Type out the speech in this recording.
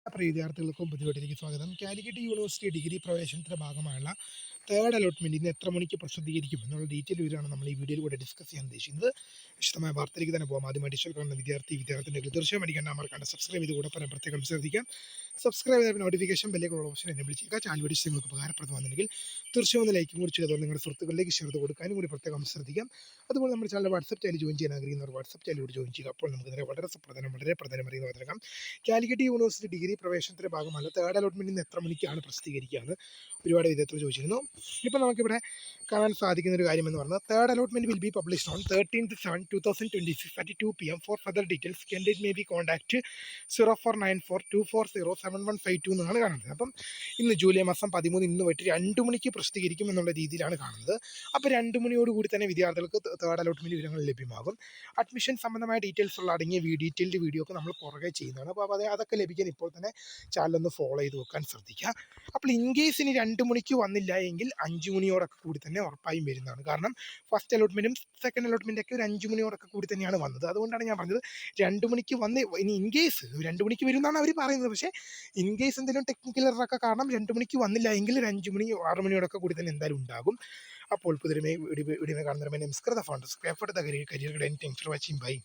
പ്രിയ വിദ്യാർത്ഥികൾക്കും പുതിയതിലേക്ക് സ്വാഗതം. Calicut university degree പ്രവേശനത്തിന്റെ ഭാഗമായുള്ള തേർഡ് അലോട്ട്മെന്റ് ഇന്ന് എത്ര മണിക്ക് പ്രസിദ്ധീകരിക്കും എന്നുള്ള ഡീറ്റെയിൽ വിവരമാണ് നമ്മൾ ഈ വീഡിയോയിൽ കൂടെ ഡിസ്കസ് ചെയ്യാൻ ഉദ്ദേശിക്കുന്നത്. വിശദമായ വാർത്തയിലേക്ക് തന്നെ പോകാം. ആദ്യം അഡീഷണൽ കാണുന്ന വിദ്യാർത്ഥികളുടെ തീർച്ചയായും അടിക്കേണ്ട മാർക്കാണ് സബ്സ്ക്രൈബ് ചെയ്ത് കൂടെ പ്രത്യേകം ശ്രദ്ധിക്കാം. സബ്സ്ക്രൈബ് ചെയ്ത നോട്ടിഫിക്കേഷൻ ബെല്ലേക്കുള്ള ഓപ്ഷൻ എനേബിൾ ചെയ്യുക. ചാനൽ വീഡിയോസ് നിങ്ങൾക്ക് ഉപകാരപ്രദമാണെങ്കിൽ തീർച്ചയായും ഒന്ന് ലൈക്കും കൂടി ചെയ്തോ നിങ്ങളുടെ സുഹൃത്തുക്കളിലേക്ക് ഷെയർ ചെയ്ത് കൊടുക്കാനും കൂടി പ്രത്യേകം ശ്രദ്ധിക്കാം. അതുപോലെ നമ്മുടെ ചാനൽ വാട്സ്ആപ്പ് ചാനൽ ജോയിൻ ചെയ്യാൻ ആഗ്രഹിക്കുന്നവർ വാട്സ്ആപ്പ് ചാനലിലൂടെ ജോയിൻ ചെയ്യുക. അപ്പോൾ നമുക്ക് ഇതിനെ വളരെ പ്രധാനമറിയുന്ന പത്രക്കാം. കാലിക്കറ്റ് യൂണിവേഴ്സിറ്റി ഡിഗ്രി പ്രവേശനത്തിന്റെ ഭാഗമല്ല തേർഡ് അലോട്ട്മെന്റ് ഇന്ന് എത്ര മണിക്കാണ് പ്രസിദ്ധീകരിക്കുകയെന്ന് ഒരുപാട് വിദ്യാർത്ഥികൾ ചോദിച്ചിരുന്നു. ഇപ്പോൾ നമുക്കിവിടെ കാണാൻ സാധിക്കുന്ന ഒരു കാര്യം എന്ന് പറഞ്ഞാൽ third allotment will be published on 13/7/2026 at 2 PM. Four further details candidate may be contact 049424075152 എന്നാണ് കാണുന്നത്. അപ്പം ഇന്ന് ജൂലൈ മാസം 13 ഇന്ന് വൈകിട്ട് 2 മണിക്ക് പ്രസിദ്ധീകരിക്കും എന്നുള്ള രീതിയിലാണ് കാണുന്നത്. അപ്പോൾ 2 മണിയോടുകൂടി തന്നെ വിദ്യാർത്ഥികൾക്ക് തേർഡ് അലോട്ട്മെന്റ് വിവരങ്ങൾ ലഭ്യമാകും. അഡ്മിഷൻ സംബന്ധമായ ഡീറ്റെയിൽസ് ഉള്ള അടങ്ങിയ ഡീറ്റെയിൽഡ് വീഡിയോ ഒക്കെ നമ്മൾ പുറകെ ചെയ്യുന്നതാണ്. അപ്പോൾ അതൊക്കെ ലഭിക്കാൻ ഇപ്പോൾ തന്നെ ചാനലൊന്ന് ഫോളോ ചെയ്ത് വെക്കാൻ ശ്രദ്ധിക്കുക. അപ്പോൾ ഇൻ കേസ് ഇനി 2 മണിക്ക് വന്നില്ല എങ്കിൽ 5 മണിയോടൊക്കെ കൂടി തന്നെ ഉറപ്പായും വരുന്നതാണ്. കാരണം ഫസ്റ്റ് അലോട്ട്മെൻറ്റും സെക്കൻഡ് അലോട്ട്മെൻറ്റൊക്കെ ഒരു 5 മണിയോടൊക്കെ കൂടി തന്നെയാണ് വന്നത്. അതുകൊണ്ടാണ് ഞാൻ പറഞ്ഞത് 2 മണിക്ക് വന്ന് ഇനി ഇൻ കേസ് 2 മണിക്ക് വരുമെന്നാണ് അവർ പറയുന്നത്. പക്ഷേ ഇൻ കേസ് എന്തെങ്കിലും ടെക്നിക്കൽ എററൊക്കെ കാരണം 2 മണിക്ക് വന്നില്ല എങ്കിൽ ഒരു 5 മണി 6 മണിയോടൊക്കെ കൂടി തന്നെ എന്തായാലും ഉണ്ടാകും. അപ്പോൾ പുതിയ വീഡിയോ കാണുന്നവരെ നമസ്കാരം. Phone subscribe for the career guidance. Thanks for watching. By.